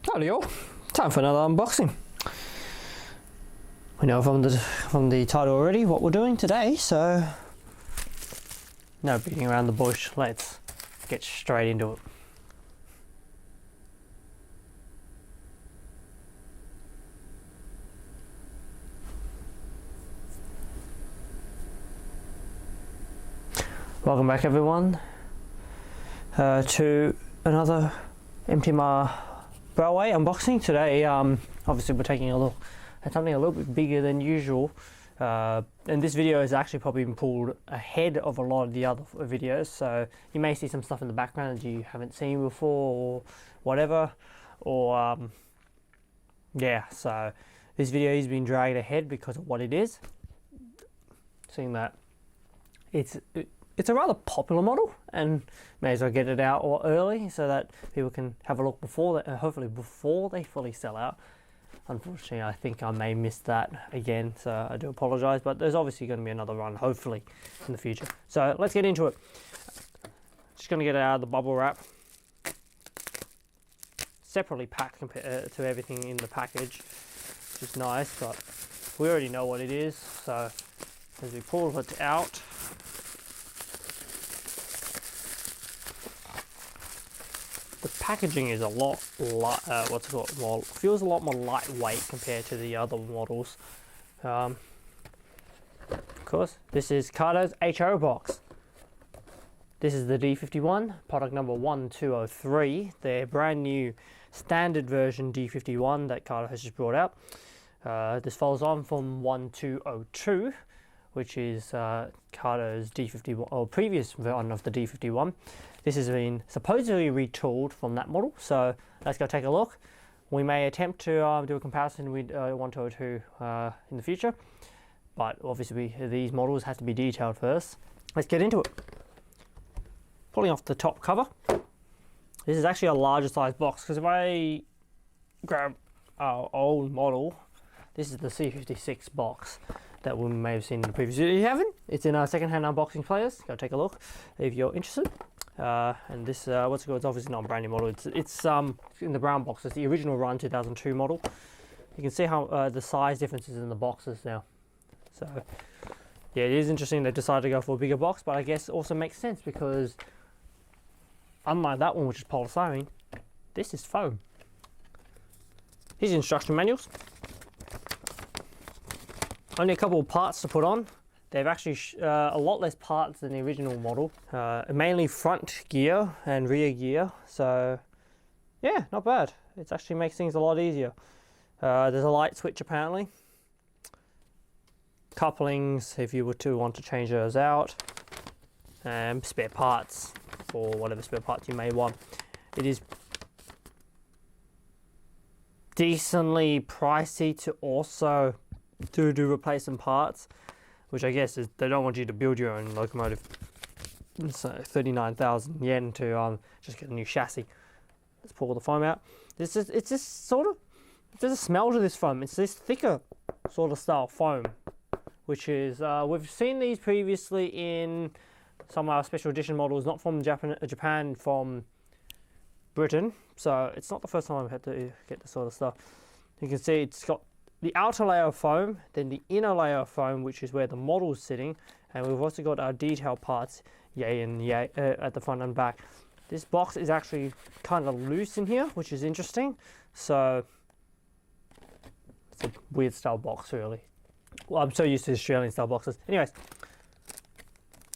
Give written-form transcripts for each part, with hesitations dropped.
Howdy all, time for another unboxing. We know from the title already what we're doing today, so no beating around the bush, let's get straight into it. Welcome back everyone to another MTMR Railway unboxing. Today obviously we're taking a look at something a little bit bigger than usual, and this video is actually probably been pulled ahead of a lot of the other videos, so you may see some stuff in the background that you haven't seen before or whatever, or yeah, so this video has been dragged ahead because of what it is, seeing that it's a rather popular model, and may as well get it out early so that people can have a look before that, hopefully before they fully sell out. Unfortunately, I think I may miss that again, so I do apologize, but there's obviously going to be another run hopefully in the future. So let's get into it. Just going to get it out of the bubble wrap, separately packed compared to everything in the package, which is nice, but we already know what it is. So as we pull it out, the packaging is a lot, feels a lot more lightweight compared to the other models. Of course, this is Kato's HO box. This is the D51, product number 1203, their brand new standard version D51 that Kato has just brought out. This follows on from 1202, which is Kato's D51, or previous version of the D51. This has been supposedly retooled from that model, so let's go take a look. We may attempt to do a comparison with 1202 in the future, but obviously these models have to be detailed first. Let's get into it. Pulling off the top cover, this is actually a larger size box, because if I grab our old model, this is the C56 box that we may have seen in the previous video. If you haven't, it's in our second-hand unboxing playlist. Go take a look if you're interested. And this, what's it called? It's obviously not a brand new model. It's in the brown box. It's the original run 2002 model. You can see how the size differences in the boxes now. So yeah, it is interesting they decided to go for a bigger box, but I guess it also makes sense because unlike that one, which is polystyrene, this is foam. Here's the instruction manuals. Only a couple of parts to put on. They've actually a lot less parts than the original model. Mainly front gear and rear gear. So yeah, not bad. It actually makes things a lot easier. There's a light switch apparently. Couplings if you were to want to change those out. And spare parts for whatever spare parts you may want. It is decently pricey to also do replacement parts, which I guess is they don't want you to build your own locomotive. So 39,000 yen to just get a new chassis. Let's pull the foam out. It's just sort of, there's a smell to this foam. It's this thicker sort of style foam, which is we've seen these previously in some of our special edition models, not from Japan, from Britain. So it's not the first time I've had to get this sort of stuff. You can see it's got the outer layer of foam, then the inner layer of foam, which is where the model is sitting, and we've also got our detail parts, yay and yay, at the front and back. This box is actually kind of loose in here, which is interesting. So it's a weird style box, really. Well, I'm so used to Australian style boxes. Anyways,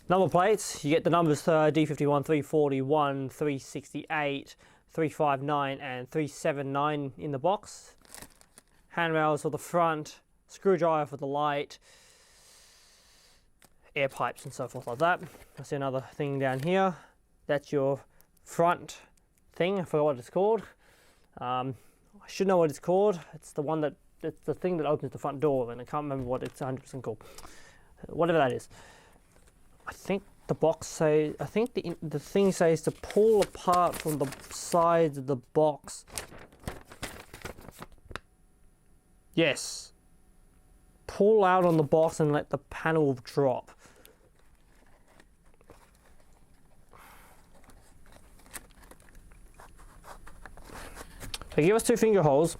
number plates. You get the numbers D51, 341, 368, 359, and 379 in the box. Handrails for the front, screwdriver for the light, air pipes and so forth like that. I see another thing down here. That's your front thing. I forgot what it's called. I should know what it's called. It's the one that, it's the thing that opens the front door, and I can't remember what it's 100% called. Whatever that is. I think the box says, I think the thing says to pull apart from the sides of the box. Yes. Pull out on the box and let the panel drop. They give us 2 finger holes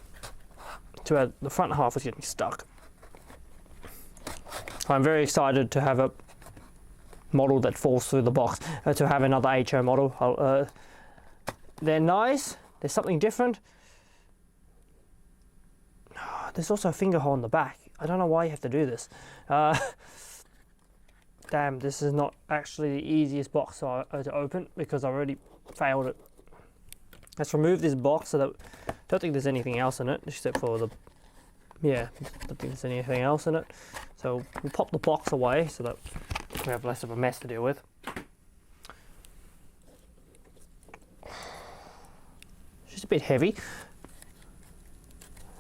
to add, the front half is getting stuck. I'm very excited to have a model that falls through the box, to have another HO model. They're nice, there's something different. There's also a finger hole in the back. I don't know why you have to do this. Damn, this is not actually the easiest box to open because I already failed it. Let's remove this box so that, don't think there's anything else in it except for the, yeah, don't think there's anything else in it. So we'll pop the box away so that we have less of a mess to deal with. It's just a bit heavy.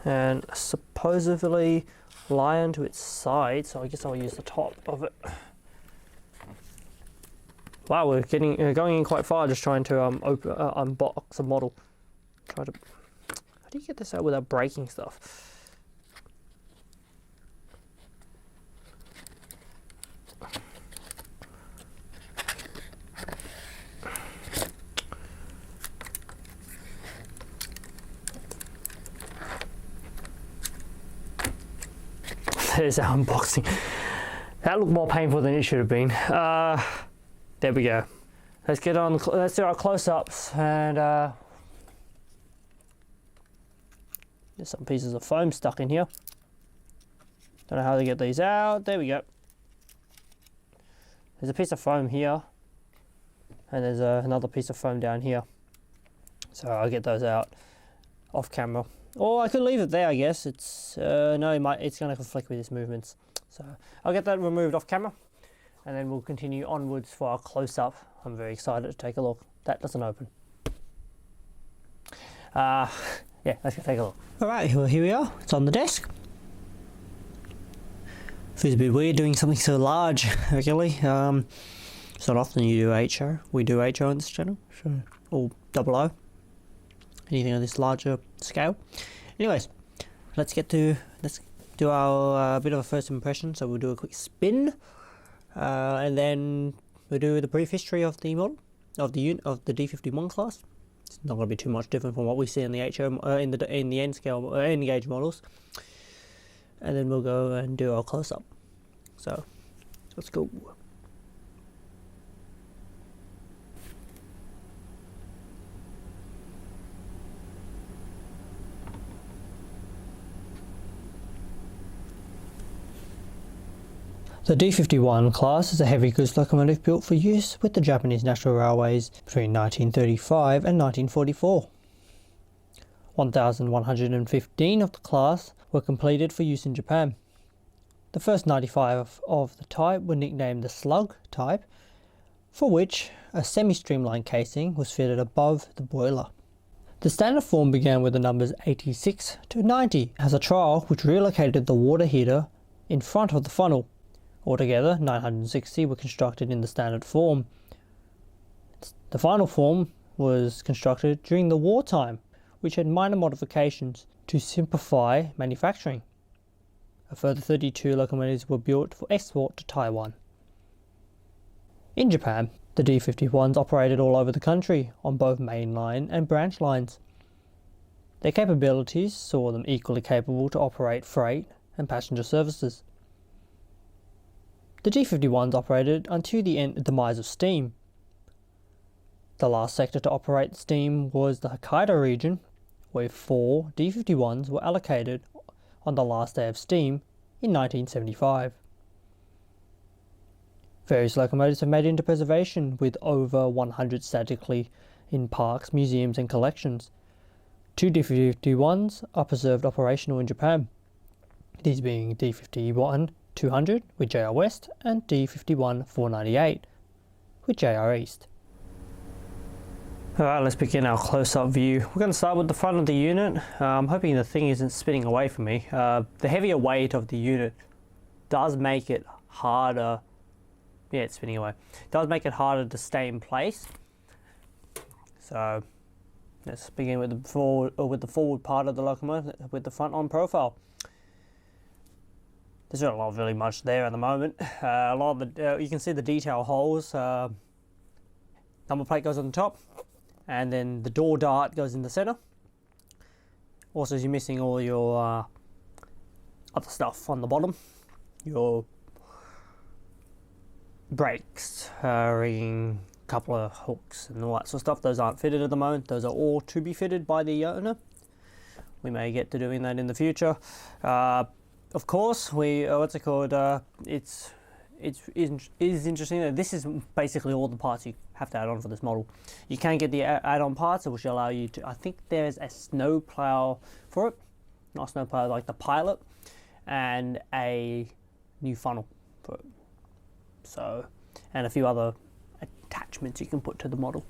And supposedly lie onto its side, so I guess I'll use the top of it. Wow, we're going in quite far just trying to unbox a model. How do you get this out without breaking stuff? There's our unboxing. That looked more painful than it should have been. There we go. Let's get on. Let's do our close-ups, and there's some pieces of foam stuck in here. Don't know how to get these out. There we go. There's a piece of foam here, and there's another piece of foam down here. So I'll get those out off camera, or I could leave it there. I guess it's no, it's going to conflict with its movements. So I'll get that removed off camera. And then we'll continue onwards for our close-up. I'm very excited to take a look. That doesn't open. Yeah, let's go take a look. Alright, well, here we are. It's on the desk. Feels a bit weird doing something so large, regularly. It's not often you do HO. We do HO on this channel, so, or double O. Anything on this larger scale. Anyways, let's do our bit of a first impression. So we'll do a quick spin. And then we'll do the brief history of the model, of the D51 class. It's not going to be too much different from what we see in the HO, in the N scale, N gauge models. And then we'll go and do our close up. So let's go. The D51 class is a heavy goods locomotive built for use with the Japanese National Railways between 1935 and 1944. 1,115 of the class were completed for use in Japan. The first 95 of the type were nicknamed the slug type, for which a semi-streamlined casing was fitted above the boiler. The standard form began with the numbers 86 to 90 as a trial which relocated the water heater in front of the funnel. Altogether, 960 were constructed in the standard form. The final form was constructed during the wartime, which had minor modifications to simplify manufacturing. A further 32 locomotives were built for export to Taiwan. In Japan, the D51s operated all over the country on both mainline and branch lines. Their capabilities saw them equally capable to operate freight and passenger services. The D51s operated until the demise of steam. The last sector to operate steam was the Mikado region, where 4 D51s were allocated on the last day of steam in 1975. Various locomotives have made it into preservation, with over 100 statically in parks, museums and collections. 2 D51s are preserved operational in Japan, these being D51 200 with JR West and D51 498 with JR East. Alright, let's begin our close-up view. We're going to start with the front of the unit. I'm hoping the thing isn't spinning away from me. The heavier weight of the unit does make it harder. Yeah, it's spinning away. It does make it harder to stay in place. So let's begin with the forward part of the locomotive with the front on profile. There's not really much there at the moment. A lot of the you can see the detail holes. Number plate goes on the top, and then the door dart goes in the center. Also, you're missing all your other stuff on the bottom. Your brakes, ring, couple of hooks and all that sort of stuff. Those aren't fitted at the moment. Those are all to be fitted by the owner. We may get to doing that in the future. Of course, what's it called? It is interesting that this is basically all the parts you have to add on for this model. You can get the add-on parts which allow you to, I think there's a snow plow for it, not snow plow, like the Pilot, and a new funnel for it. So, and a few other attachments you can put to the model.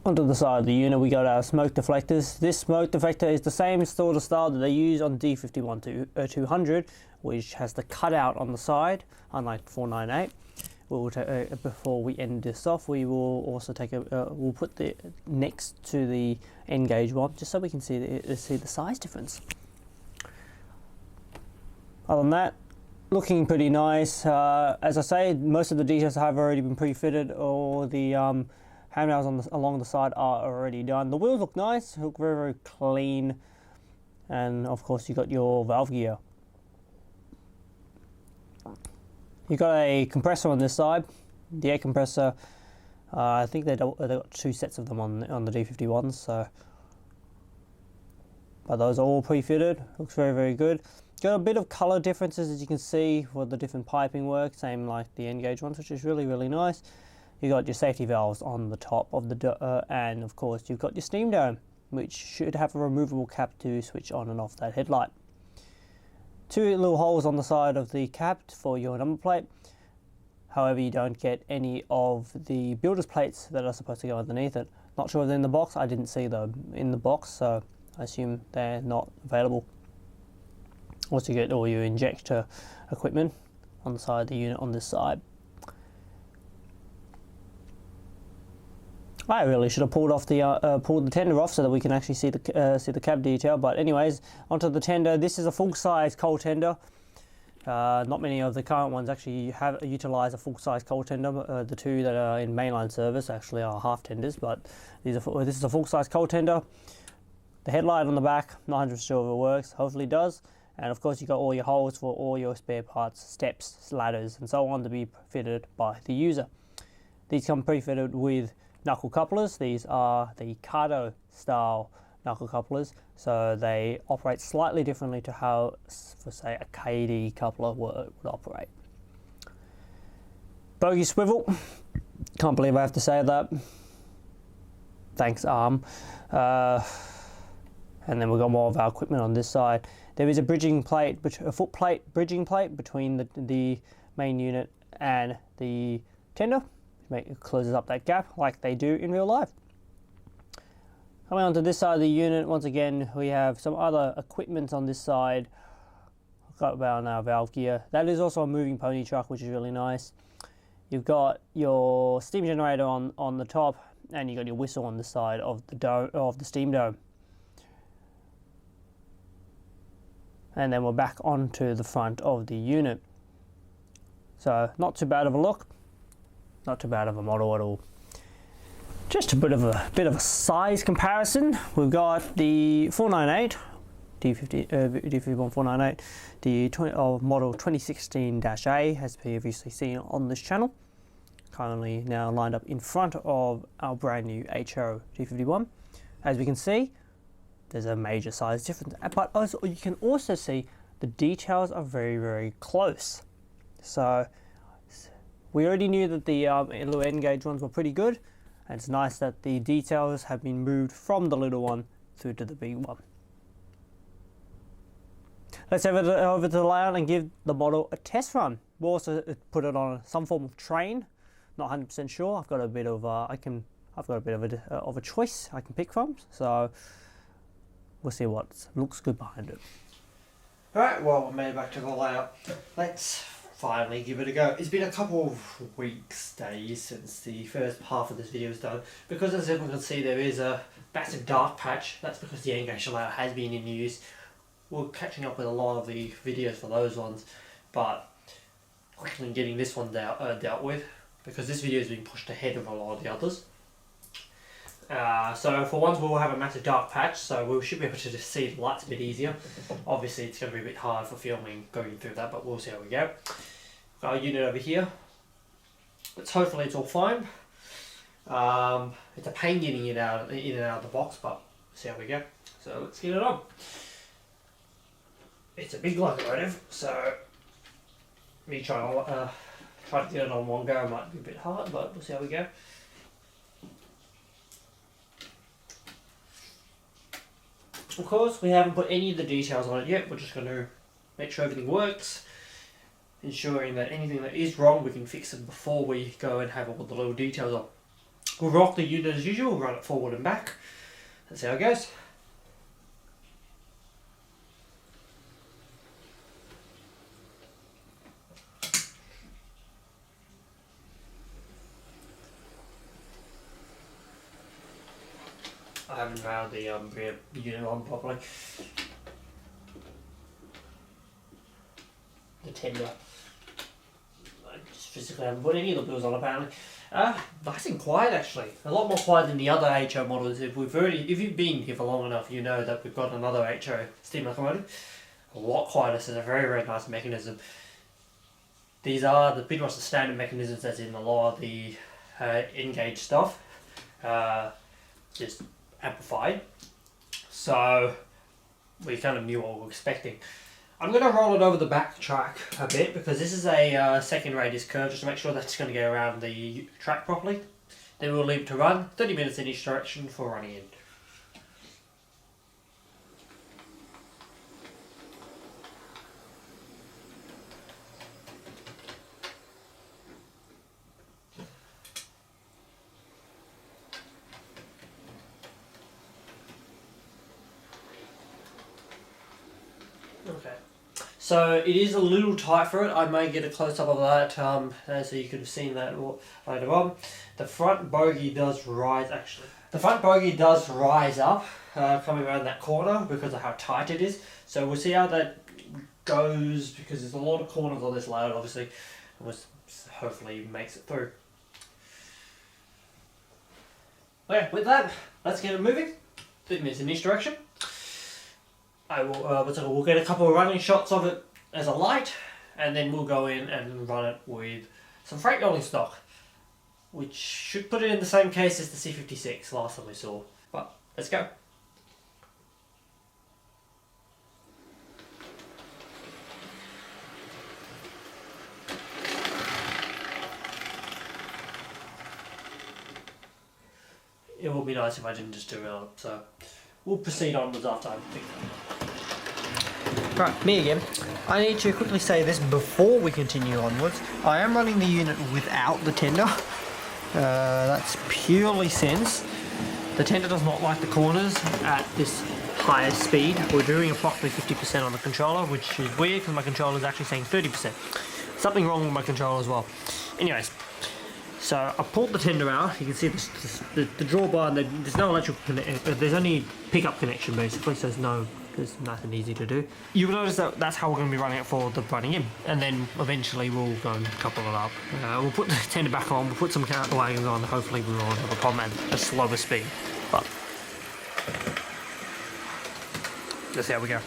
Onto the side of the unit, we got our smoke deflectors. This smoke deflector is the same sort of style that they use on D51 200, which has the cutout on the side, unlike 498. Before we end this off, we will also take we'll put the next to the N gauge one, just so we can see the size difference. Other than that, looking pretty nice. As I say, most of the details have already been pre-fitted, or the handrails along the side are already done. The wheels look nice, look very, very clean, and of course you got your valve gear. You got a compressor on this side. The air compressor, I think they got two sets of them on the D51s, so, but those are all pre-fitted. Looks very, very good. Got a bit of color differences, as you can see, for the different piping work, same like the N gauge ones, which is really, really nice. You got your safety valves on the top of the and of course you've got your steam dome, which should have a removable cap to switch on and off that headlight. Two little holes on the side of the cap for your number plate. However, you don't get any of the builder's plates that are supposed to go underneath it. Not sure if they're in the box. I didn't see them in the box, so I assume they're not available. Also, you get all your injector equipment on the side of the unit on this side. I really should have pulled the tender off so that we can actually see the cab detail. But anyways, onto the tender. This is a full-size coal tender. Not many of the current ones actually utilize a full-size coal tender. The two that are in mainline service actually are half tenders, but this is a full-size coal tender. The headlight on the back, not 100% sure if it works. Hopefully it does. And of course you got all your holes for all your spare parts, steps, ladders, and so on to be fitted by the user. These come pre-fitted with knuckle couplers. These are the Kato style knuckle couplers, so they operate slightly differently to how, for say, a KD coupler would operate. Bogie swivel, can't believe I have to say that. Thanks, arm. And then we've got more of our equipment on this side. There is a bridging plate, a foot plate bridging plate between the main unit and the tender. It closes up that gap like they do in real life. Coming onto this side of the unit, once again we have some other equipment on this side. I've got about our valve gear. That is also a moving pony truck, which is really nice. You've got your steam generator on the top, and you got your whistle on the side of the steam dome. And then we're back onto the front of the unit. So not too bad of a look. Not too bad of a model at all. Just a bit of a size comparison. We've got the 498 D51 498, the model 2016-A, as previously seen on this channel. Currently now lined up in front of our brand new HO D51. As we can see, there's a major size difference, but also you can also see the details are very, very close. So we already knew that the little N gauge ones were pretty good, and it's nice that the details have been moved from the little one through to the big one. Let's head over to the layout and give the model a test run. We'll also put it on some form of train. Not 100% sure. I've got a bit of a choice I can pick from. So we'll see what looks good behind it. Alright, well, we made it back to the layout. Let's finally give it a go. It's been a couple of weeks, days since the first half of this video is done. Because as everyone can see, there is a massive dark patch. That's because the N-gauge layout has been in use. We're catching up with a lot of the videos for those ones, but quickly getting this one dealt with, because this video is being pushed ahead of a lot of the others. So for once we'll have a massive dark patch, so we should be able to just see the lights a bit easier. Obviously it's going to be a bit hard for filming going through that, but we'll see how we go. Got our unit over here. Hopefully it's all fine. It's a pain getting it out in and out of the box, but we'll see how we go. So let's get it on. It's a big locomotive, so me trying to get it on one go might be a bit hard, but we'll see how we go. Of course, we haven't put any of the details on it yet. We're just going to make sure everything works, ensuring that anything that is wrong we can fix it before we go and have all the little details on. We'll rock the unit as usual, run it forward and back. That's how it goes. I haven't nailed the unit on properly. The tender. I just physically haven't put any of the bills on apparently. Nice and quiet actually. A lot more quiet than the other HO models. If you've been here for long enough, you know that we've got another HO steam locomotive. A lot quieter, so it's a very, very nice mechanism. These are pretty much the standard mechanisms that's in a lot of the N-gauge stuff. Just amplified, so we kind of knew what we were expecting. I'm going to roll it over the back track a bit because this is a second radius curve, just to make sure that's going to get around the track properly. Then we'll leave it to run 30 minutes in each direction for running in. Okay, so it is a little tight for it. I may get a close up of that so you could have seen that later on. The front bogie does rise actually. The front bogie does rise up coming around that corner because of how tight it is. So we'll see how that goes because there's a lot of corners on this load obviously. And hopefully makes it through. Okay, with that, let's get it moving. 30 minutes in each direction. We'll get a couple of running shots of it as a light, and then we'll go in and run it with some freight rolling stock, which should put it in the same case as the C56 last time we saw. But let's go. It would be nice if I didn't just do it on, so we'll proceed onwards after I pick that. Right, me again. I need to quickly say this before we continue onwards. I am running the unit without the tender. That's purely since the tender does not like the corners at this higher speed. We're doing approximately 50% on the controller, which is weird because my controller is actually saying 30%. Something wrong with my controller as well. Anyways, so I pulled the tender out. You can see the drawbar. There's no electrical connection. There's only pickup connection basically. So there's nothing easy to do. You'll notice that that's how we're going to be running it for the running in, and then eventually we'll go and couple it up. We'll put the tender back on. We'll put some counter wagons on. Hopefully we won't have a problem at a slower speed. But let's see how we go.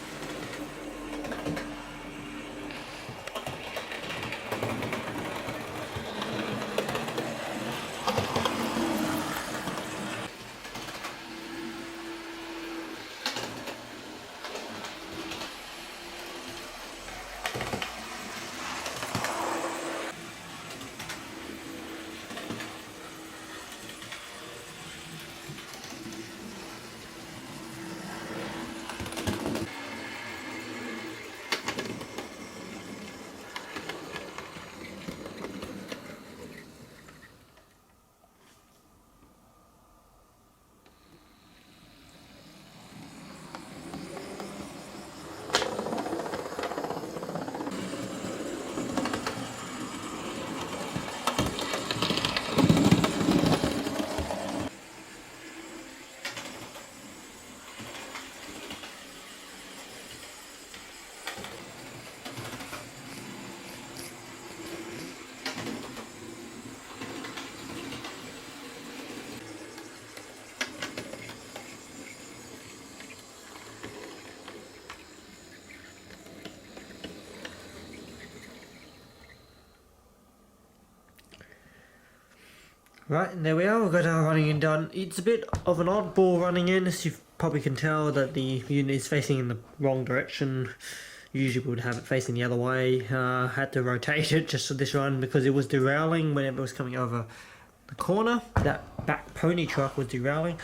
Right, and there we are, we've got our running in done. It's a bit of an oddball running in, as you probably can tell that the unit is facing in the wrong direction. Usually we would have it facing the other way. Had to rotate it just for this run because it was derailing whenever it was coming over the corner. That back pony truck was derailing.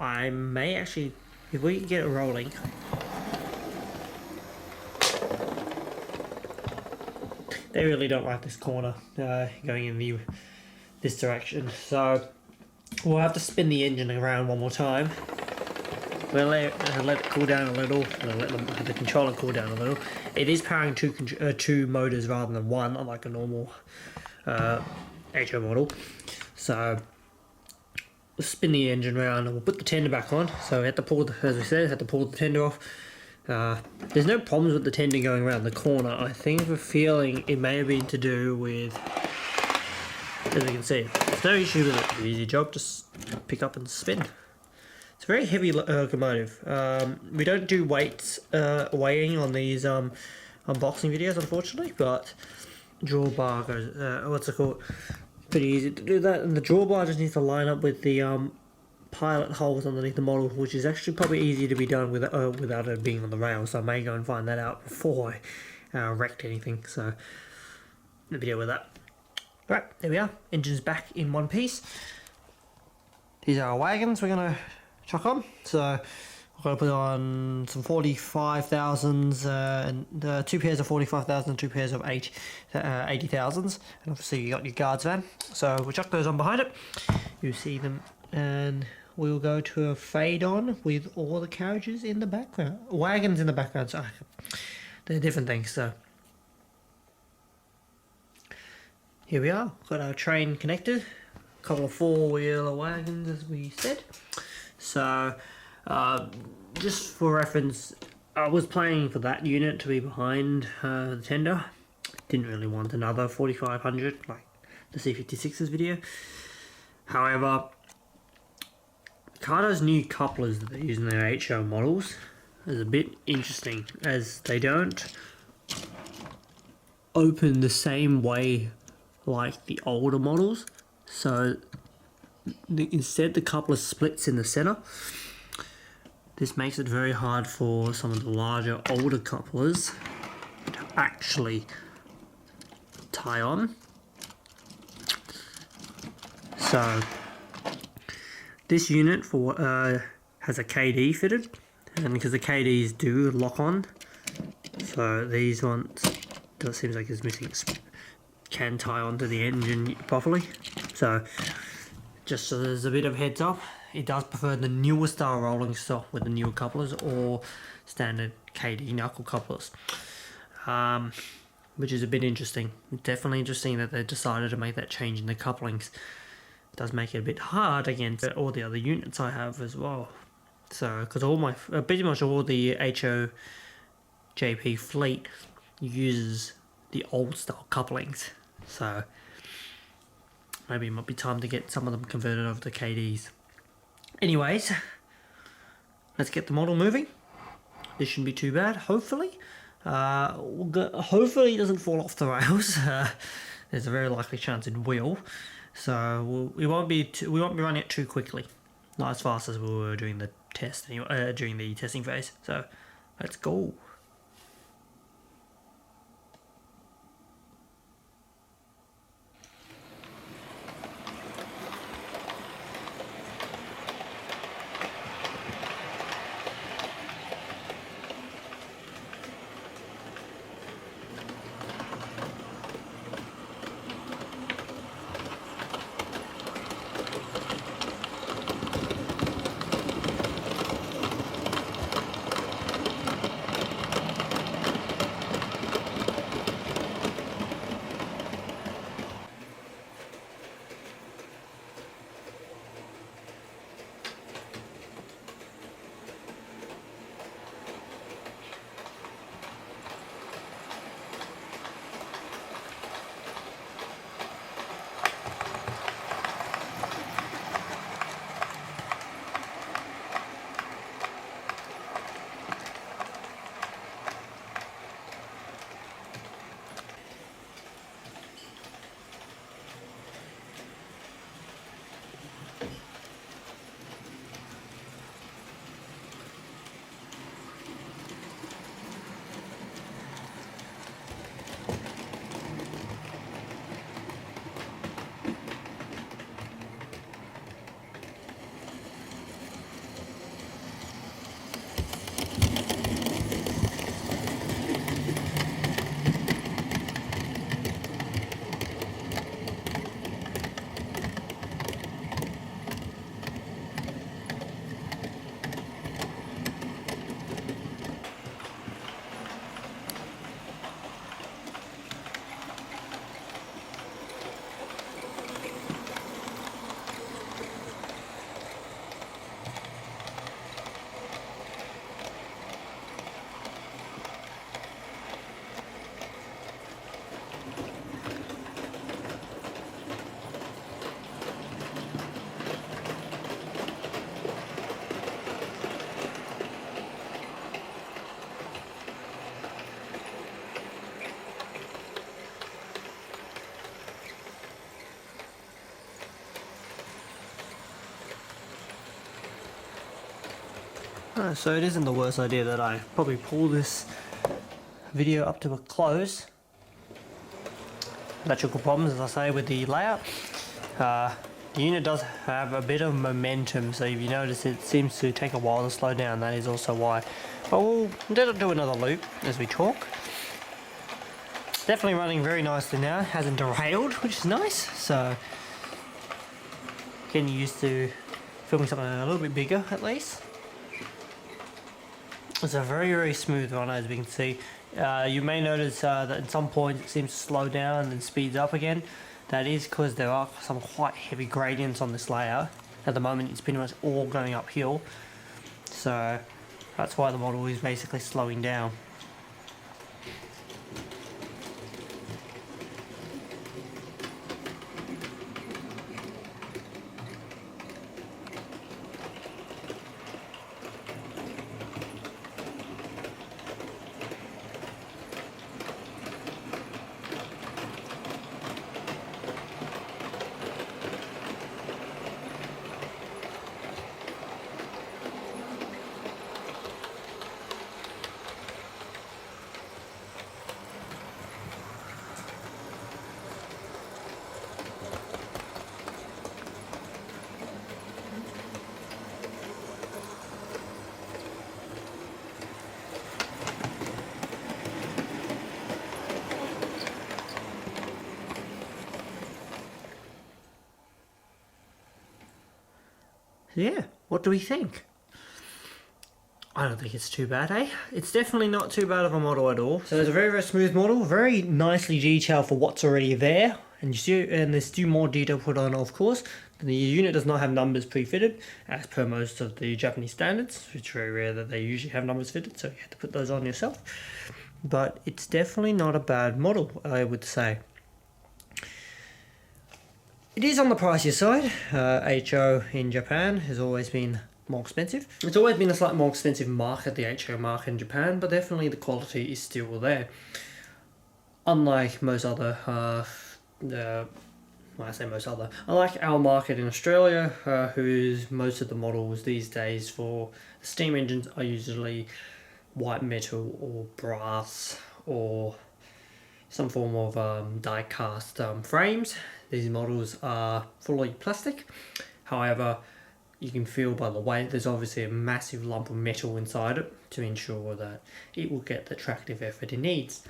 I may actually, if we can get it rolling, they really don't like this corner going in this direction, so we'll have to spin the engine around one more time. We'll let it cool down a little, let the controller cool down a little. It is powering two motors rather than one, unlike a normal HO model. So we'll spin the engine around and we'll put the tender back on. So we had to pull, as we said, had to pull the tender off. There's no problems with the tender going around the corner. I think we're feeling it may have been to do with, as you can see, there's no issue with it. Easy job, just pick up and spin. It's a very heavy locomotive. We don't do weighing on these unboxing videos, unfortunately, but drawbar goes, what's it called? Pretty easy to do that, and the drawbar just needs to line up with the pilot holes underneath the model, which is actually probably easier to be done without it being on the rail, so I may go and find that out before I wrecked anything, so the video with that. Right, there we are, engine's back in one piece. These are our wagons we're going to chuck on, so I'm going to put on some 45,000s, and 2 pairs of 45,000 and 2 pairs of 80,000s, and obviously you got your guards van, so we'll chuck those on behind it. You see them, and we'll go to a fade on with all the carriages in the background, wagons in the background, so they're different things. So here we are, got our train connected, a couple of 4-wheeler wagons as we said. So just for reference, I was planning for that unit to be behind the tender. Didn't really want another 4500 like the C56's video. However, Kato's new couplers that they use in their HO models is a bit interesting, as they don't open the same way like the older models. So instead the coupler splits in the center. This makes it very hard for some of the larger older couplers to actually tie on. So this unit has a KD fitted, and because the KDs do lock on, so these ones, it seems like it's missing, can tie onto the engine properly. So just so there's a bit of heads up, it does prefer the newer style rolling stock with the newer couplers or standard KD knuckle couplers, which is a bit interesting. Definitely interesting that they decided to make that change in the couplings. It does make it a bit hard against all the other units I have as well. So because pretty much all the HO JP fleet uses the old style couplings, so maybe it might be time to get some of them converted over to KDs. Anyways, let's get the model moving. This shouldn't be too bad, hopefully. Hopefully it doesn't fall off the rails. There's a very likely chance it will. So we won't be running it too quickly. Not as fast as we were doing the test anyway, during the testing phase. So let's go. So it isn't the worst idea that I probably pull this video up to a close. Electrical problems, as I say, with the layout. The unit does have a bit of momentum, so if you notice it seems to take a while to slow down. That is also why. But we'll do another loop as we talk. Definitely running very nicely now. Hasn't derailed, which is nice. So getting used to filming something a little bit bigger at least. It's a very, very smooth run, as we can see. You may notice that at some points it seems to slow down and then speeds up again. That is because there are some quite heavy gradients on this layout. At the moment it's pretty much all going uphill. So that's why the model is basically slowing down. Yeah, what do we think? I don't think it's too bad, eh? It's definitely not too bad of a model at all. So it's a very, very smooth model, very nicely detailed for what's already there. And there's still more detail put on, of course. The unit does not have numbers pre-fitted, as per most of the Japanese standards. It's very rare that they usually have numbers fitted, so you have to put those on yourself. But it's definitely not a bad model, I would say. It is on the pricier side. HO in Japan has always been more expensive. It's always been a slightly more expensive market, the HO market in Japan, but definitely the quality is still there. Unlike most other, unlike our market in Australia, whose most of the models these days for steam engines are usually white metal or brass or some form of die-cast frames. These models are fully plastic. However, you can feel by the weight there's obviously a massive lump of metal inside it to ensure that it will get the tractive effort it needs.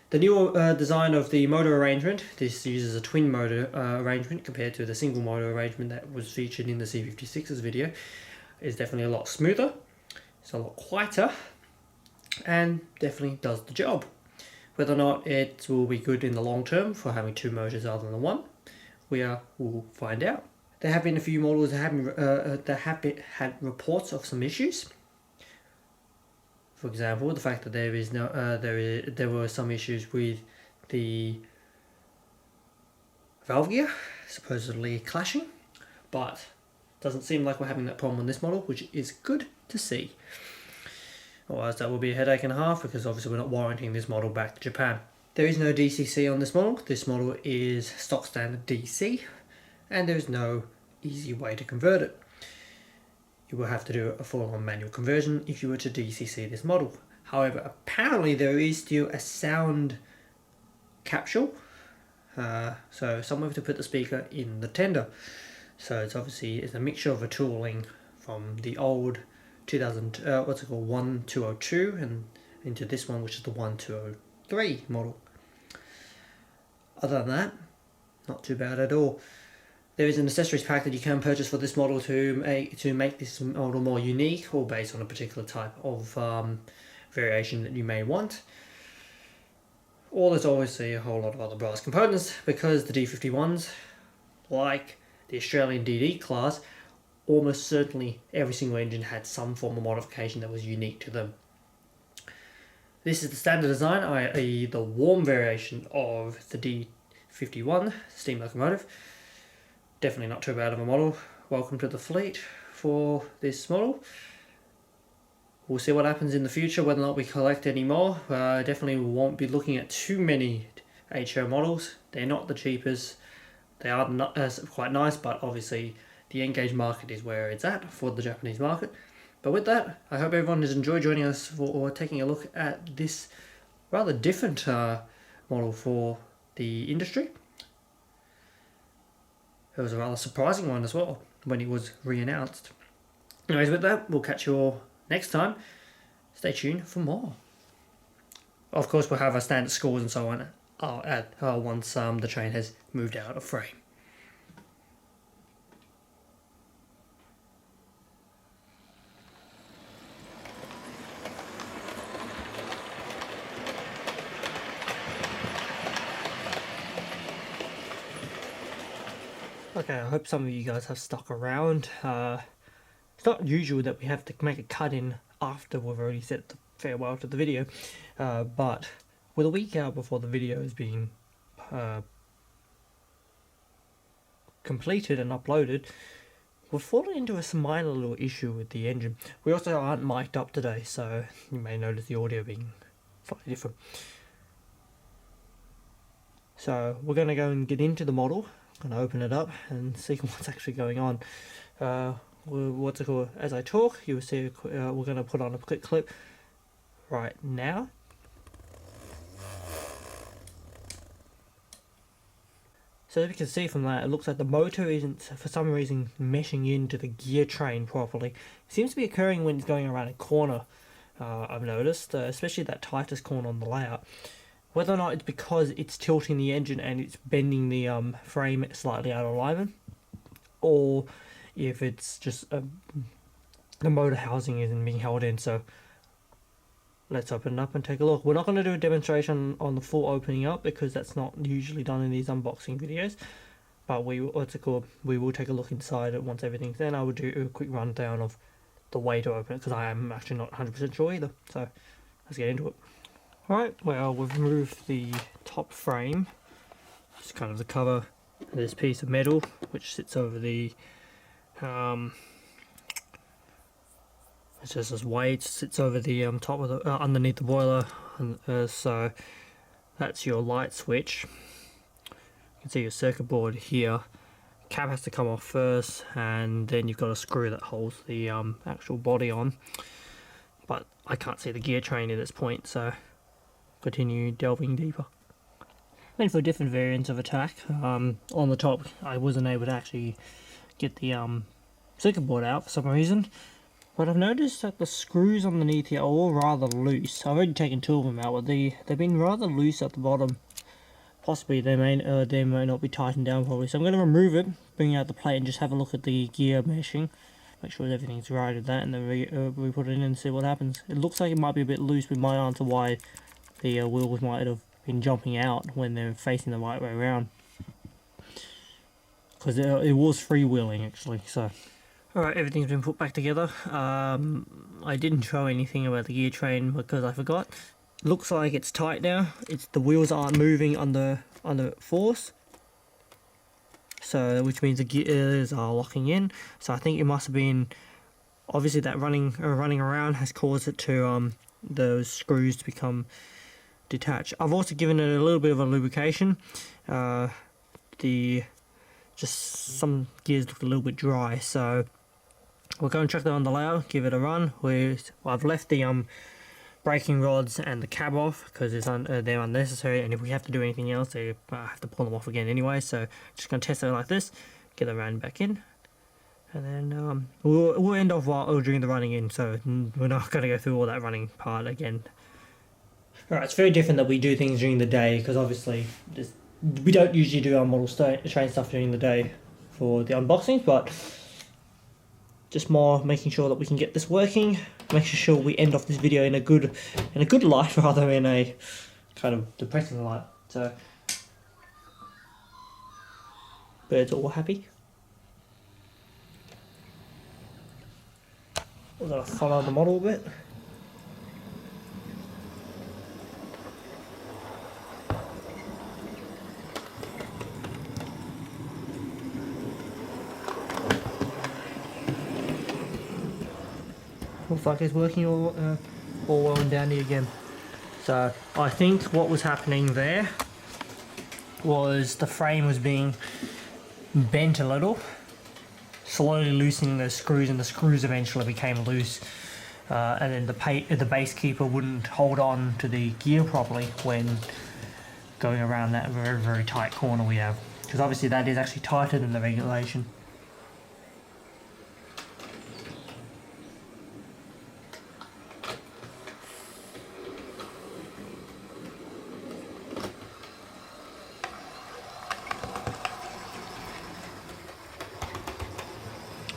The new design of the motor arrangement, this uses a twin motor arrangement compared to the single motor arrangement that was featured in the C56's video, is definitely a lot smoother. It's a lot quieter and definitely does the job. Whether or not it will be good in the long term for having two motors other than one, we'll find out. There have been a few models that have had reports of some issues. For example, the fact that there were some issues with the valve gear supposedly clashing, but doesn't seem like we're having that problem on this model, which is good to see. Otherwise that will be a headache and a half, because obviously we're not warranting this model back to Japan. There is no DCC on this model. This model is stock standard DC, and there is no easy way to convert it. You will have to do a full-on manual conversion if you were to DCC this model. However, apparently there is still a sound capsule, so somewhere to put the speaker in the tender. So it's a mixture of a tooling from the old 1202 and into this one, which is the 1203 model. Other than that, not too bad at all. There is an accessories pack that you can purchase for this model to make this model more unique, or based on a particular type of variation that you may want. Or there's obviously a whole lot of other brass components, because the D51s, like the Australian DD class, almost certainly every single engine had some form of modification that was unique to them. This is the standard design, i.e. the warm variation of the D51 steam locomotive. Definitely not too bad of a model. Welcome to the fleet for this model. We'll see what happens in the future, whether or not we collect any more. Definitely won't be looking at too many HO models. They're not the cheapest. They are not quite nice, but obviously the N-gauge market is where it's at for the Japanese market. But with that, I hope everyone has enjoyed joining us for taking a look at this rather different model for the industry. It was a rather surprising one as well when it was re-announced. Anyways, with that, we'll catch you all next time. Stay tuned for more. Of course, we'll have our standard scores and so on once the train has moved out of frame. Okay, I hope some of you guys have stuck around. It's not usual that we have to make a cut in after we've already said the farewell to the video, but with a week out before the video is being completed and uploaded, we've fallen into a minor little issue with the engine. We also aren't mic'd up today, so you may notice the audio being slightly different. So we're going to go and get into the model. I'm going to open it up and see what's actually going on. What's it called? As I talk, you will see we're going to put on a quick clip right now. So as you can see from that, it looks like the motor isn't, for some reason, meshing into the gear train properly. It seems to be occurring when it's going around a corner, I've noticed, especially that tightest corner on the layout. Whether or not it's because it's tilting the engine and it's bending the frame slightly out of alignment, or if it's just the motor housing isn't being held in. So let's open it up and take a look. We're not going to do a demonstration on the full opening up because that's not usually done in these unboxing videos, but we will take a look inside it once everything's in. I will do a quick rundown of the way to open it because I am actually not 100% sure either. So let's get into it. Alright, well, we've removed the top frame, just kind of the cover, this piece of metal which sits over the it's just this weight, sits over the top of the underneath the boiler, and so that's your light switch. You can see your circuit board here. Cap has to come off first, and then you've got a screw that holds the actual body on, but I can't see the gear train at this point, so continue delving deeper. Went for different variants of attack. On the top I wasn't able to actually get the circuit board out for some reason, but I've noticed that the screws underneath here are all rather loose. I've already taken two of them out, but they've been rather loose at the bottom. Possibly they may not be tightened down properly, so I'm going to remove it, bring out the plate and just have a look at the gear meshing, make sure everything's right with that, and then we put it in and see what happens. It looks like it might be a bit loose, with my answer why the wheels might have been jumping out when they're facing the right way around, because it was freewheeling actually. So alright, everything's been put back together. I didn't show anything about the gear train because I forgot. Looks like it's tight now. The wheels aren't moving under force, so which means the gears are locking in. So I think it must have been, obviously that running around has caused it to those screws to become detached. I've also given it a little bit of a lubrication. Just some gears look a little bit dry, so we'll go and check that on the layout, give it a run. I've left the braking rods and the cab off because they're unnecessary, and if we have to do anything else, I have to pull them off again anyway. So just going to test it like this, get the ran back in, and then we'll end off during the running in, so we're not going to go through all that running part again. Alright, it's very different that we do things during the day, because obviously we don't usually do our model train stuff during the day for the unboxings, but just more making sure that we can get this working, making sure we end off this video in a good light rather than a kind of depressing light. So birds are all happy. We're gonna follow the model a bit. Looks like it's working all well and dandy again. So I think what was happening there was the frame was being bent a little, slowly loosening those screws, and the screws eventually became loose. And then the base keeper wouldn't hold on to the gear properly when going around that very, very tight corner we have. Because obviously that is actually tighter than the regulation.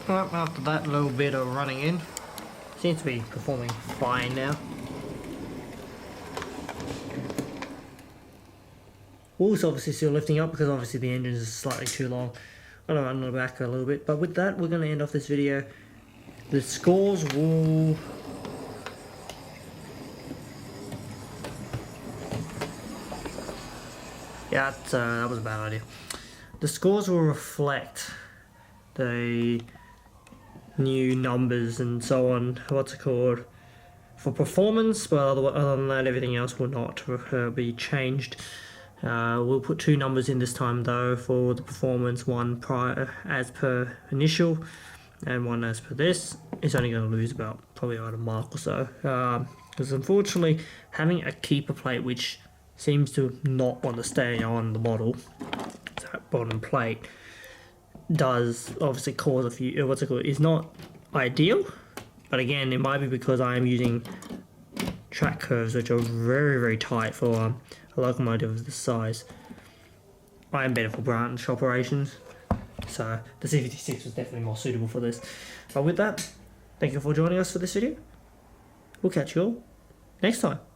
Well, after that little bit of running in, seems to be performing fine now. Wheels obviously still lifting up because obviously the engine is slightly too long. I'm going to run it back a little bit, but with that we're going to end off this video. The scores will... Yeah, that was a bad idea. The scores will reflect the new numbers and so on, what's it called, for performance, but other than that everything else will not be changed. We'll put 2 numbers in this time though for the performance, one prior as per initial and one as per this. It's only going to lose probably about a mark or so, because unfortunately having a keeper plate which seems to not want to stay on the model, that bottom plate, does obviously cause a few, what's it called, is not ideal, but again it might be because I am using track curves which are very, very tight for a locomotive of this size. I am better for branch operations, so the C56 was definitely more suitable for this. But with that, thank you for joining us for this video. We'll catch you all next time.